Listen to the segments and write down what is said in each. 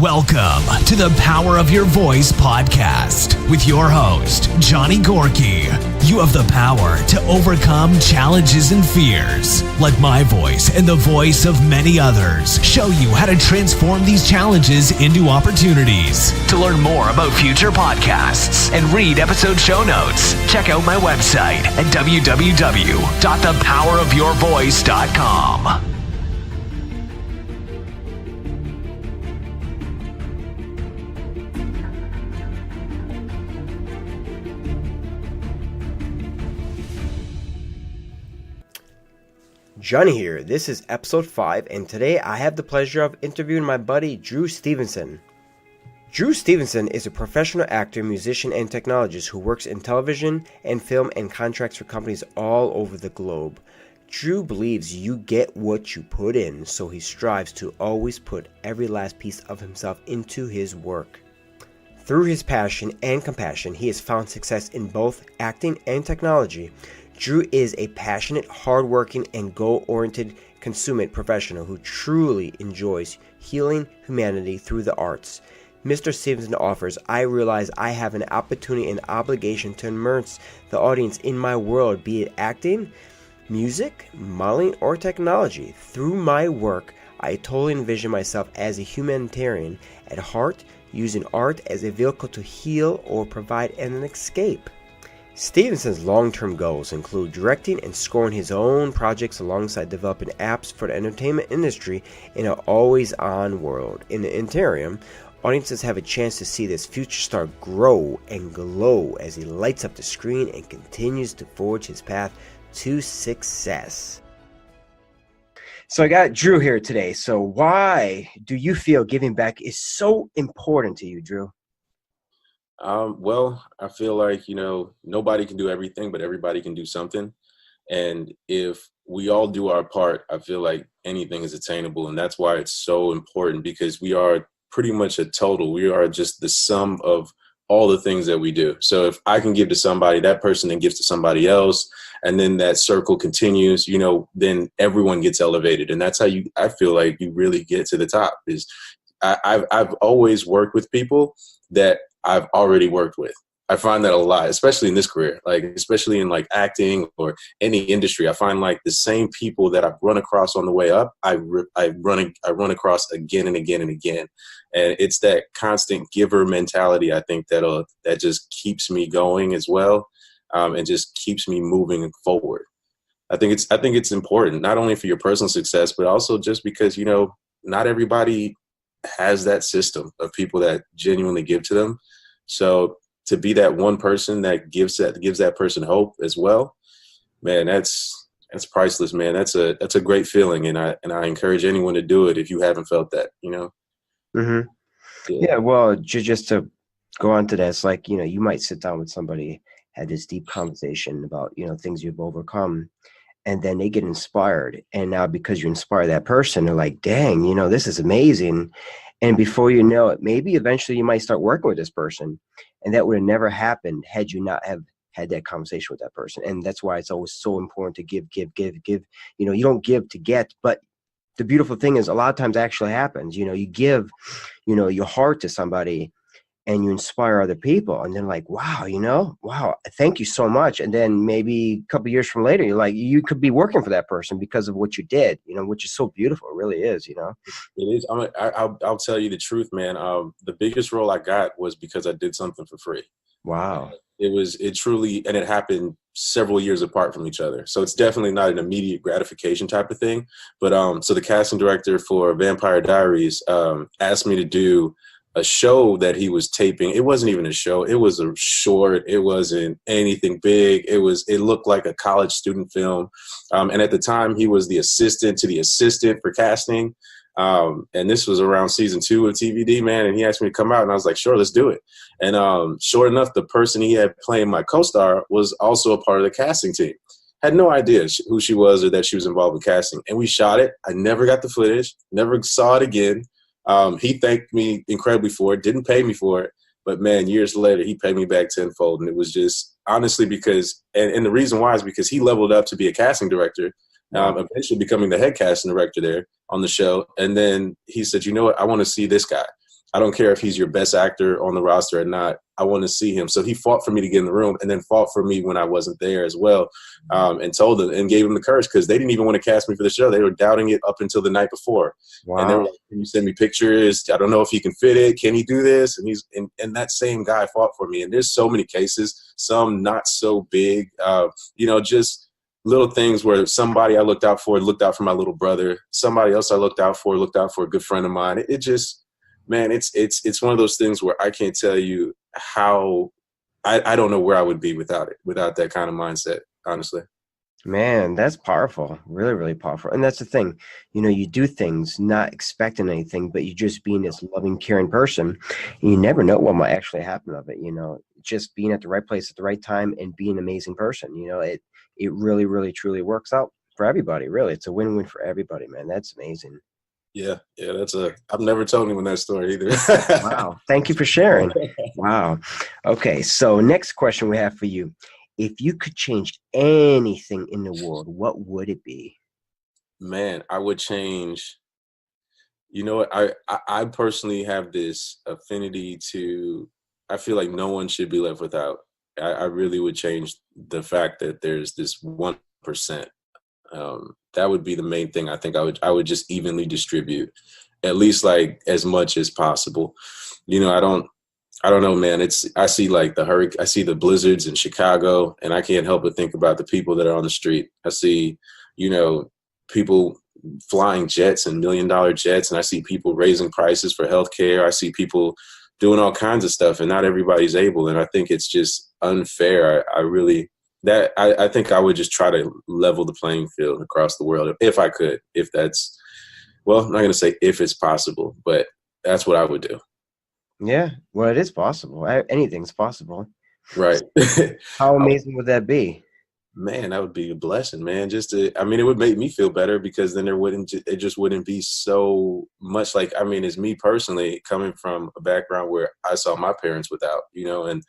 Welcome to the Power of Your Voice podcast with your host, Johnny Gorky. You have the power to overcome challenges and fears. Let my voice and the voice of many others show you how to transform these challenges into opportunities. To learn more about future podcasts and read episode show notes, check out my website at www.thepowerofyourvoice.com. Johnny here. This is episode 5, and today I have the pleasure of interviewing my buddy Drew Stephenson. Drew Stephenson is a professional actor, musician, and technologist who works in television and film and contracts for companies all over the globe. Drew believes you get what you put in, so he strives to always put every last piece of himself into his work. Through his passion and compassion, he has found success in both acting and technology. Drew is a passionate, hardworking, and goal-oriented consummate professional who truly enjoys healing humanity through the arts. Mr. Stevenson offers, I realize I have an opportunity and obligation to immerse the audience in my world, be it acting, music, modeling, or technology. Through my work, I totally envision myself as a humanitarian at heart, using art as a vehicle to heal or provide an escape. Stevenson's long-term goals include directing and scoring his own projects alongside developing apps for the entertainment industry in an always-on world. In the interim, audiences have a chance to see this future star grow and glow as he lights up the screen and continues to forge his path to success. So I got Drew here today. So why do you feel giving back is so important to you, Drew? Well, I feel like, nobody can do everything, but everybody can do something. And if we all do our part, I feel like anything is attainable. And that's why it's so important, because we are pretty much a total. We are just the sum of all the things that we do. So if I can give to somebody, that person then gives to somebody else, and then that circle continues, then everyone gets elevated. And that's how I feel like you really get to the top. Is I've always worked with people that I've already worked with. I find that a lot, especially in this career, especially in acting or any industry. I find the same people that I've run across on the way up, I run across again and again and again. And it's that constant giver mentality, I think, that just keeps me going as well, and just keeps me moving forward. I think it's important, not only for your personal success, but also just because, not everybody has that system of people that genuinely give to them. So to be that one person that gives that person hope as well, man, that's priceless, man. That's a great feeling, and I encourage anyone to do it if you haven't felt that, Mm-hmm. Yeah. Well, just to go on to that, it's you might sit down with somebody, had this deep conversation about things you've overcome, and then they get inspired, and now because you inspire that person, they're like, dang, this is amazing. And before you know it, maybe eventually you might start working with this person. And that would have never happened had you not have had that conversation with that person. And that's why it's always so important to give. You don't give to get, but the beautiful thing is a lot of times it actually happens. You give, your heart to somebody and you inspire other people. And then wow, thank you so much. And then maybe a couple of years from later, you're like, you could be working for that person because of what you did, which is so beautiful. It really is, It is. I'll tell you the truth, man. The biggest role I got was because I did something for free. Wow. It truly, and it happened several years apart from each other. So it's definitely not an immediate gratification type of thing. But so the casting director for Vampire Diaries asked me to do a show that he was taping. It wasn't even a show. It was a short. It wasn't anything big. It looked like a college student film. And at the time he was the assistant to the assistant for casting. And this was around season 2 of TVD, man. And he asked me to come out and I was like, sure, let's do it. And sure enough, the person he had playing my co-star was also a part of the casting team. Had no idea who she was or that she was involved with casting. And we shot it. I never got the footage, never saw it again. He thanked me incredibly for it, didn't pay me for it, but man, years later, he paid me back tenfold. And it was just honestly because, and the reason why is because he leveled up to be a casting director, eventually becoming the head casting director there on the show. And then he said, you know what, I want to see this guy. I don't care if he's your best actor on the roster or not. I want to see him. So he fought for me to get in the room, and then fought for me when I wasn't there as well, and told them and gave him the courage, because they didn't even want to cast me for the show. They were doubting it up until the night before. Wow. And they were like, "Can you send me pictures? I don't know if he can fit it. Can he do this?" And and that same guy fought for me. And there's so many cases, some not so big, just little things where somebody I looked out for my little brother. Somebody else I looked out for a good friend of mine. It just, man, it's one of those things where I can't tell you how I don't know where I would be without that kind of mindset, honestly. Man, that's powerful. Really, really powerful. And that's the thing, you do things not expecting anything, but you just being this loving, caring person, and you never know what might actually happen of it. Just being at the right place at the right time and being an amazing person. It really, really, truly works out for everybody. Really, it's a win-win for everybody, man. That's amazing. Yeah, I've never told anyone that story either. Wow. Thank you for sharing. Wow. Okay. So next question we have for you. If you could change anything in the world, what would it be? Man, I would change. You know what? I personally have this affinity to, I feel like no one should be left without. I really would change the fact that there's this 1%. That would be the main thing. I think I would just evenly distribute, at least like as much as possible. I don't know, man. I see like I see the blizzards in Chicago, and I can't help but think about the people that are on the street. I see, people flying jets and $1 million jets, and I see people raising prices for healthcare. I see people doing all kinds of stuff, and not everybody's able. And I think it's just unfair. I think I would just try to level the playing field across the world if I could. If that's, well, I'm not going to say if it's possible, but that's what I would do. Yeah, well, it is possible. Anything's possible. Right. How amazing would that be? Man, that would be a blessing, man. It would make me feel better, because then it just wouldn't be so much like, as me personally, coming from a background where I saw my parents without, and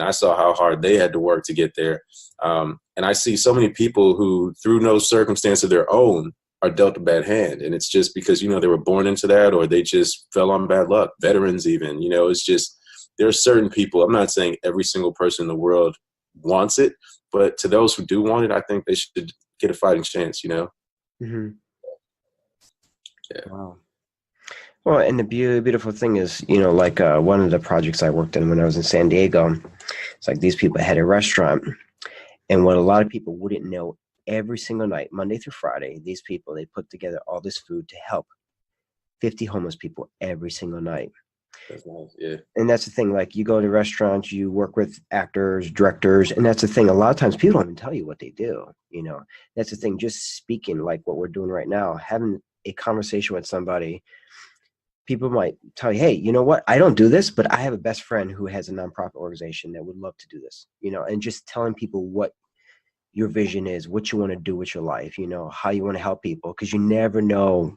I saw how hard they had to work to get there. And I see so many people who, through no circumstance of their own, are dealt a bad hand. And it's just because, they were born into that, or they just fell on bad luck. Veterans even, it's just, there are certain people, I'm not saying every single person in the world wants it, but to those who do want it, I think they should get a fighting chance, Mm-hmm. Yeah. Wow. Well, and the beautiful thing is, like one of the projects I worked in when I was in San Diego, it's like these people had a restaurant, and what a lot of people wouldn't know, every single night, Monday through Friday, these people, they put together all this food to help 50 homeless people every single night. That's nice. Yeah. And that's the thing, like you go to restaurants, you work with actors, directors, and that's the thing. A lot of times people don't even tell you what they do. That's the thing. Just speaking like what we're doing right now, having a conversation with somebody, people might tell you, hey, you know what? I don't do this, but I have a best friend who has a nonprofit organization that would love to do this, and just telling people what your vision is, what you want to do with your life, how you want to help people, because you never know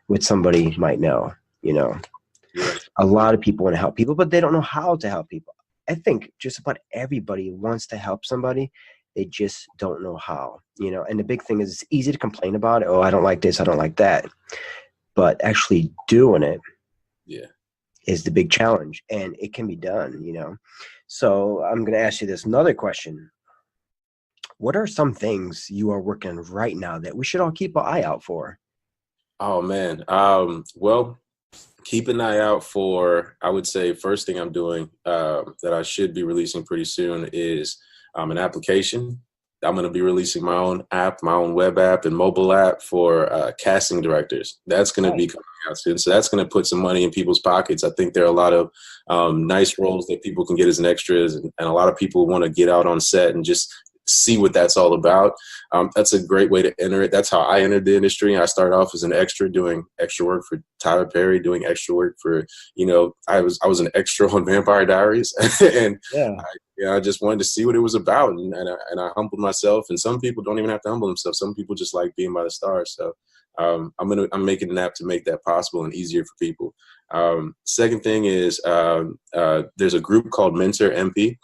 what somebody might know, Yeah. A lot of people want to help people, but they don't know how to help people. I think just about everybody wants to help somebody. They just don't know how, and the big thing is it's easy to complain about it. Oh, I don't like this. I don't like that. But actually doing it is the big challenge, and it can be done, So I'm going to ask you this another question. What are some things you are working on right now that we should all keep an eye out for? Oh, man. Well, keep an eye out for, I would say, first thing I'm doing that I should be releasing pretty soon is an application. I'm going to be releasing my own app, my own web app and mobile app for casting directors. That's going to be coming out soon. So that's going to put some money in people's pockets. I think there are a lot of nice roles that people can get as an extras, and a lot of people want to get out on set and just see what that's all about. That's a great way to enter it. That's how I entered the industry. I started off as an extra, doing extra work for Tyler Perry, doing extra work for, I was an extra on Vampire Diaries, and I just wanted to see what it was about, and I humbled myself. And some people don't even have to humble themselves. Some people just like being by the stars. So I'm making an app to make that possible and easier for people. Second thing is there's a group called Mentor MP.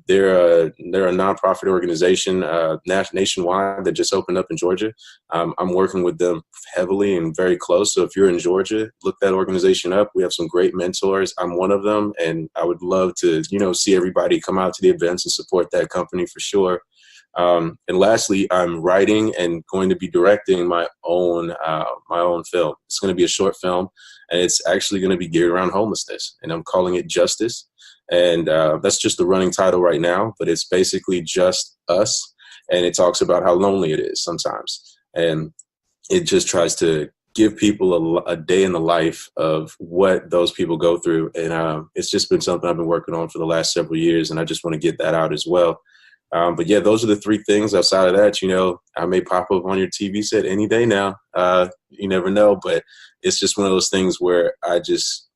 They're a nonprofit organization nationwide that just opened up in Georgia. I'm working with them heavily and very close. So if you're in Georgia, look that organization up. We have some great mentors. I'm one of them, and I would love to, see everybody come out to the events and support that company for sure. And lastly, I'm writing and going to be directing my own film. It's going to be a short film, and it's actually going to be geared around homelessness, and I'm calling it Justice. And that's just the running title right now, but it's basically just us, and it talks about how lonely it is sometimes, and it just tries to give people a day in the life of what those people go through. And it's just been something I've been working on for the last several years, and I just want to get that out as well. But yeah, those are the three things. Outside of that, I may pop up on your TV set any day now. You never know, but it's just one of those things where I just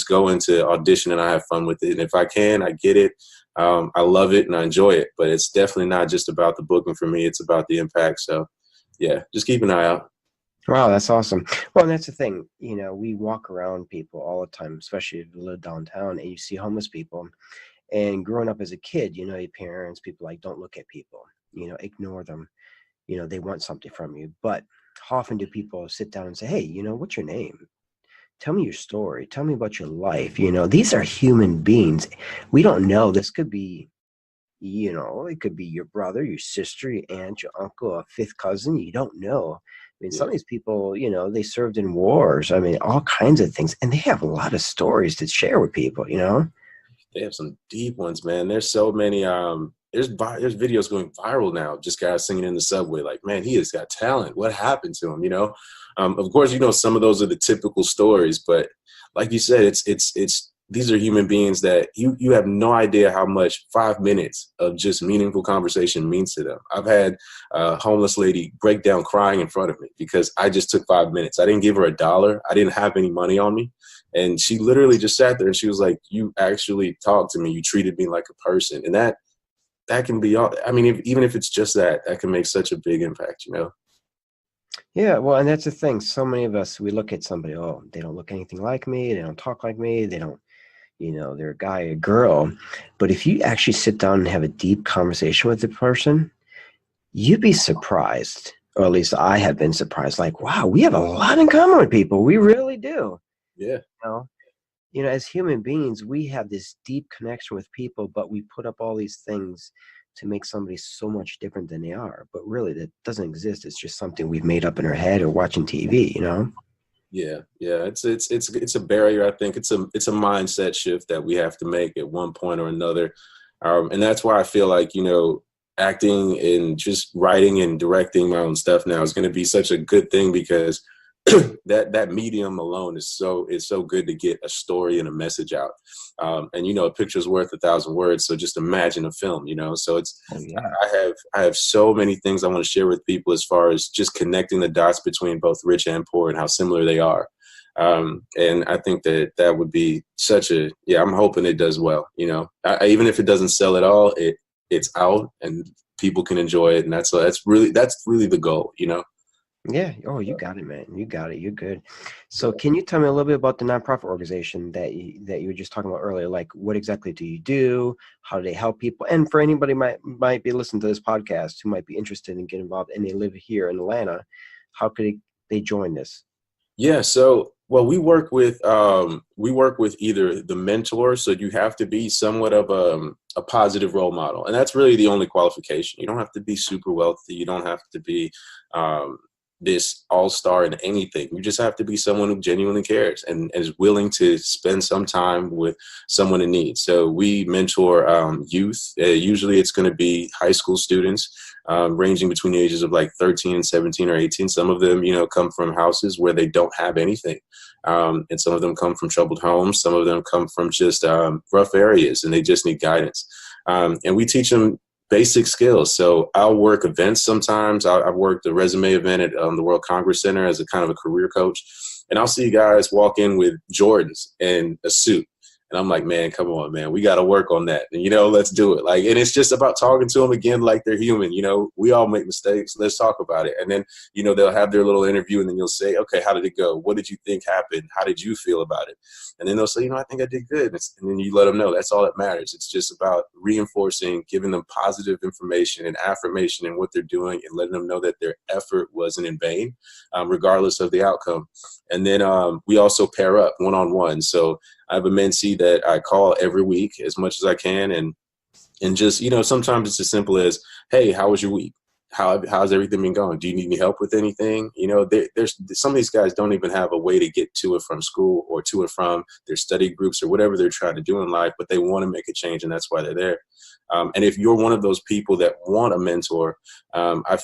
go into audition and I have fun with it. And if I can, I get it. I love it and I enjoy it, but it's definitely not just about the booking for me. It's about the impact. So yeah, just keep an eye out. Wow, that's awesome. Well, and that's the thing, we walk around people all the time, especially if you live downtown and you see homeless people. And growing up as a kid, your parents, people don't look at people, ignore them. They want something from you. But how often do people sit down and say, hey, what's your name? Tell me your story. Tell me about your life. These are human beings. We don't know. This could be, it could be your brother, your sister, your aunt, your uncle, a fifth cousin. You don't know. Some of these people, they served in wars. All kinds of things. And they have a lot of stories to share with people, They have some deep ones, man. There's so many. There's videos going viral now. Just guys singing in the subway, like, man, he has got talent. What happened to him? Of course, some of those are the typical stories, but like you said, it's these are human beings that you have no idea how much 5 minutes of just meaningful conversation means to them. I've had a homeless lady break down crying in front of me because I just took 5 minutes. I didn't give her $1. I didn't have any money on me. And she literally just sat there and she was like, you actually talked to me. You treated me like a person. And that can be all. Even if it's just that can make such a big impact, Yeah, well, and that's the thing. So many of us, we look at somebody, oh, they don't look anything like me. They don't talk like me. They don't, they're a guy, a girl. But if you actually sit down and have a deep conversation with the person, you'd be surprised, or at least I have been surprised. Like, wow, we have a lot in common with people. We really do. Yeah. As human beings, we have this deep connection with people, but we put up all these things to make somebody so much different than they are. But really, that doesn't exist. It's just something we've made up in our head or watching TV, Yeah. It's a barrier. I think it's a mindset shift that we have to make at one point or another. And that's why I feel like, acting and just writing and directing my own stuff now is going to be such a good thing because that medium alone is so good to get a story and a message out. And a picture's worth 1,000 words. So just imagine a film, so it's, I have so many things I want to share with people as far as just connecting the dots between both rich and poor and how similar they are. And I think that would be I'm hoping it does well, even if it doesn't sell at all, it's out and people can enjoy it. And that's really the goal, Yeah. Oh, you got it, man. You got it. You're good. So can you tell me a little bit about the nonprofit organization that you were just talking about earlier? Like, what exactly do you do? How do they help people? And for anybody might be listening to this podcast who might be interested in getting involved and they live here in Atlanta, how could they join this? Yeah. So, well, we work with either the mentor. So you have to be somewhat of a positive role model. And that's really the only qualification. You don't have to be super wealthy. You don't have to be, this all-star in anything. You just have to be someone who genuinely cares and is willing to spend some time with someone in need. So we mentor youth. Usually it's going to be high school students ranging between the ages of like 13 and 17 or 18. Some of them, come from houses where they don't have anything. And some of them come from troubled homes. Some of them come from just rough areas and they just need guidance. And we teach them basic skills. So I'll work events sometimes. I've worked a resume event at the World Congress Center as a kind of a career coach. And I'll see guys walk in with Jordans and a suit. And I'm like, man, come on, man, we got to work on that. And, let's do it. Like, and it's just about talking to them again like they're human. We all make mistakes. Let's talk about it. And then, they'll have their little interview, and then you'll say, okay, how did it go? What did you think happened? How did you feel about it? And then they'll say, I think I did good. And then you let them know that's all that matters. It's just about reinforcing, giving them positive information and affirmation in what they're doing, and letting them know that their effort wasn't in vain, regardless of the outcome. And then we also pair up one-on-one. So I have a mentee that I call every week as much as I can. And just, sometimes it's as simple as, hey, how was your week? How's everything been going? Do you need any help with anything? There's some of these guys don't even have a way to get to and from school or to and from their study groups or whatever they're trying to do in life, but they want to make a change, and that's why they're there. And if you're one of those people that want a mentor, I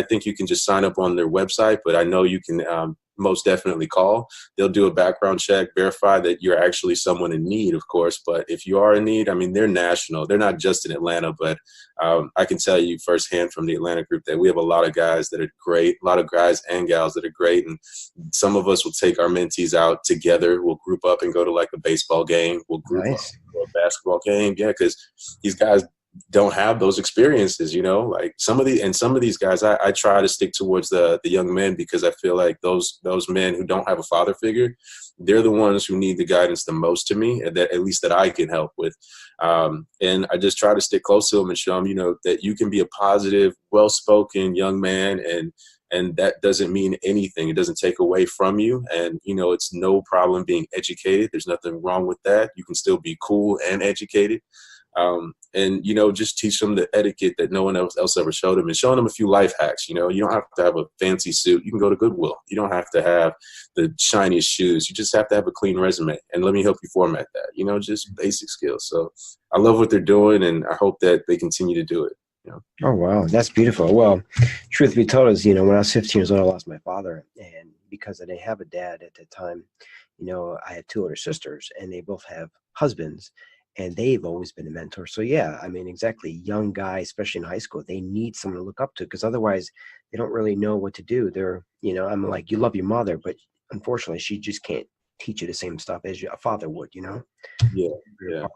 think you can just sign up on their website, but I know you can most definitely call. They'll do a background check, verify that you're actually someone in need, of course. But if you are in need, they're national. They're not just in Atlanta, but I can tell you firsthand from the Atlanta group that we have a lot of guys that are great, a lot of guys and gals that are great. And some of us will take our mentees out together. We'll group up and go to like a baseball game. We'll group up to a basketball game. Yeah, because these guys don't have those experiences, like some of these guys, I try to stick towards the young men, because I feel like those men who don't have a father figure, they're the ones who need the guidance the most to me, and that at least that I can help with. And I just try to stick close to them and show them, that you can be a positive, well-spoken young man, and that doesn't mean anything. It doesn't take away from you. And, it's no problem being educated. There's nothing wrong with that. You can still be cool and educated. And, just teach them the etiquette that no one else ever showed them, and showing them a few life hacks. You don't have to have a fancy suit. You can go to Goodwill. You don't have to have the shiniest shoes. You just have to have a clean resume, and let me help you format that, just basic skills. So I love what they're doing, and I hope that they continue to do it. Oh, wow. That's beautiful. Well, truth be told is, when I was 15 years old, I lost my father. And because I didn't have a dad at the time, I had two older sisters, and they both have husbands. And they've always been a mentor. So yeah, exactly. Young guys, especially in high school, they need someone to look up to, because otherwise they don't really know what to do. They're, I'm like, you love your mother, but unfortunately she just can't teach you the same stuff as a father would, Yeah. Yeah.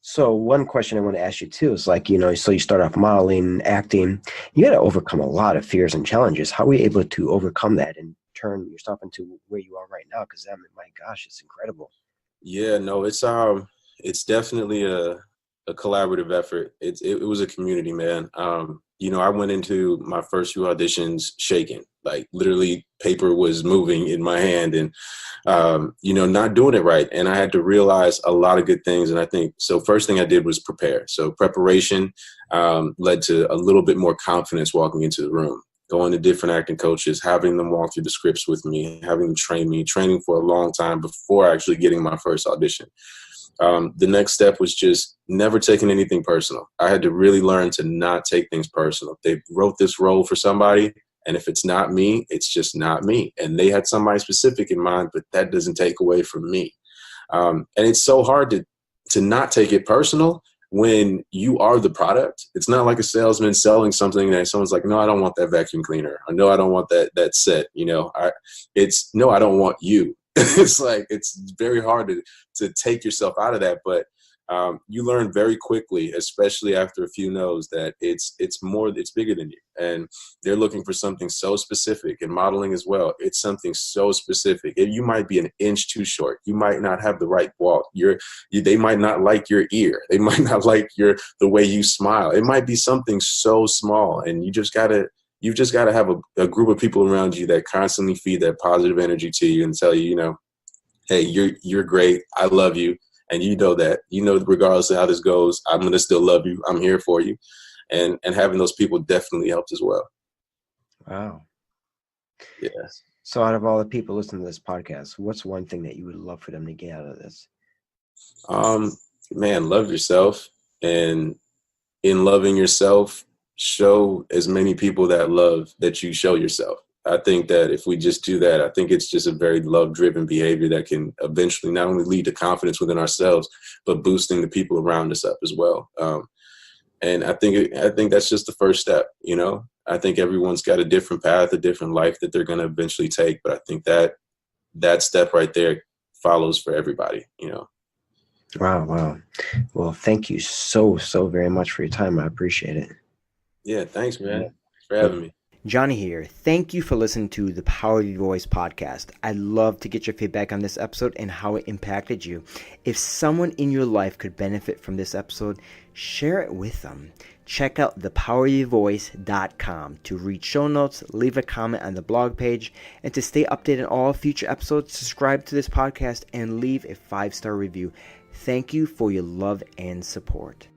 So one question I want to ask you too is like, so you start off modeling, acting, you got to overcome a lot of fears and challenges. How were you able to overcome that and turn yourself into where you are right now? Because my gosh, it's incredible. Yeah, no, it's definitely a collaborative effort. It was a community, man. I went into my first few auditions shaking, like literally paper was moving in my hand, and, not doing it right. And I had to realize a lot of good things. And I think, so first thing I did was prepare. So preparation led to a little bit more confidence walking into the room, going to different acting coaches, having them walk through the scripts with me, having them training for a long time before actually getting my first audition. The next step was just never taking anything personal. I had to really learn to not take things personal. They wrote this role for somebody, and if it's not me, it's just not me. And they had somebody specific in mind, but that doesn't take away from me. And it's so hard to not take it personal when you are the product. It's not like a salesman selling something that someone's like, no, I don't want that vacuum cleaner. Or no, I don't want that set. No, I don't want you. It's like, it's very hard to take yourself out of that. But you learn very quickly, especially after a few no's, that it's bigger than you. And they're looking for something so specific, and modeling as well. It's something so specific. And you might be an inch too short. You might not have the right walk. They might not like your ear. They might not like the way you smile. It might be something so small, and you've just got to have a group of people around you that constantly feed that positive energy to you and tell you, hey, you're great. I love you. And that, regardless of how this goes, I'm going to still love you. I'm here for you. And having those people definitely helped as well. Wow. Yeah. So out of all the people listening to this podcast, what's one thing that you would love for them to get out of this? Man, love yourself. And in loving yourself, show as many people that love that you show yourself. I think that if we just do that, I think it's just a very love-driven behavior that can eventually not only lead to confidence within ourselves, but boosting the people around us up as well. And I think that's just the first step. I think everyone's got a different path, a different life that they're going to eventually take. But I think that step right there follows for everybody. Wow, wow. Well, thank you so very much for your time. I appreciate it. Yeah, thanks, man. Thanks for having me. Johnny here. Thank you for listening to the Power of Your Voice podcast. I'd love to get your feedback on this episode and how it impacted you. If someone in your life could benefit from this episode, share it with them. Check out thepowerofyourvoice.com to read show notes, leave a comment on the blog page, and to stay updated on all future episodes, subscribe to this podcast and leave a 5-star review. Thank you for your love and support.